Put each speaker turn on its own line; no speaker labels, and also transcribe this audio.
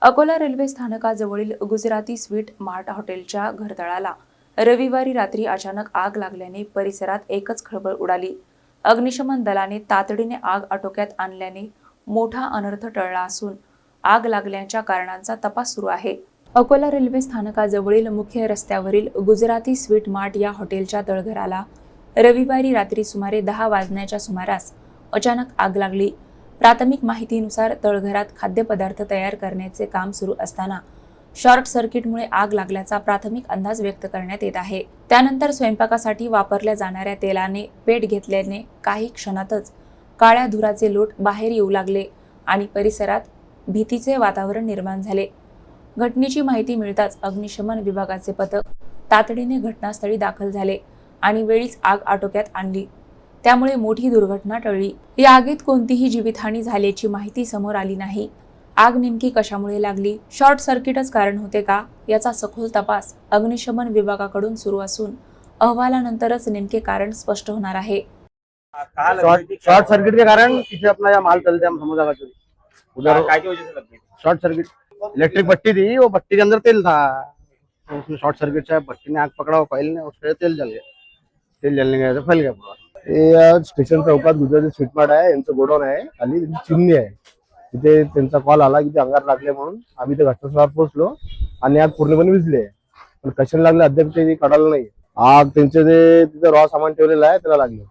Akola railway स्थानकाजवळील Gujarati sweet mart हॉटेलच्या घरतळाला रविवारी रात्री अचानक आग लागल्याने परिसरात एकच खळबळ उडाली। अग्निशमन दलाने तातडीने आग आटोक्यात आणल्याने मोठा अनर्थ टळला असून आग लागल्याच्या कारणांचा तपास सुरू आहे। अकोला रेल्वे स्थानकाजवळील मुख्य रस्त्यावरील गुजराती स्वीट मार्ट या हॉटेलच्या तळघराला रविवारी रात्री सुमारे 10 वाजण्याच्या सुमारास अचानक आग लागली। प्राथमिक माहितीनुसार तळघरात खाद्यपदार्थ तयार करण्याचे काम सुरू असताना शॉर्ट सर्किटमुळे आग लागल्याचा प्राथमिक अंदाज व्यक्त करण्यात येत आहे। त्यानंतर स्वयंपाकासाठी वापरल्या जाणाऱ्या तेलाने पेट घेतल्याने काही क्षणातच काळ्या धुराचे लोट बाहेर येऊ लागले आणि परिसरात भीतीचे वातावरण निर्माण झाले। घटनेची माहिती मिळताच अग्निशमन विभागाचे पथक तातडीने घटनास्थळी दाखल झाले आणि वेळीच आग आटोक्यात आणली। त्यामुळे मोठी दुर्घटना टळली। या आगीत कोणतीही जीवितहानी झाल्याची माहिती समोर आली नाही। आग नेमकी कशामुळे लागली, शॉर्ट सर्किटच कारण होते का, याचा सखोल तपास अग्निशमन विभागाकडून सुरू असून अहवालानंतरच नेमके कारण स्पष्ट होणार आहे।
शॉर्ट सर्किट के कारण पीछे अपना या माल चलते हम समझा का चोरी उधर
काय की वजह से लग गई?
शॉर्ट सर्किट इलेक्ट्रिक भट्टी थी, वो भट्टी के अंदर तेल था, तो उसमें शॉर्ट सर्किट से भट्टी ने आग पकड़ा, वो फाइल ने उससे तेल जल गया। तेल जलने की वजह से फैल गया पूरा। ये स्टेशन चौकात गुजराती स्वीट मार्ट आहे, यांचं गोडाऊन आहे, खाली चिमणी आहे। तिथे त्यांचा कॉल आला की ते अंगार लागले म्हणून आम्ही ते घटनास्थळावर पोहोचलो आणि आग पूर्णपणे विझली आहे, पण कशाला लागले अद्याप ते कळालं नाही। आग त्यांचे जे तिथे रॉ सामान ठेवलेलं आहे त्याला लागले।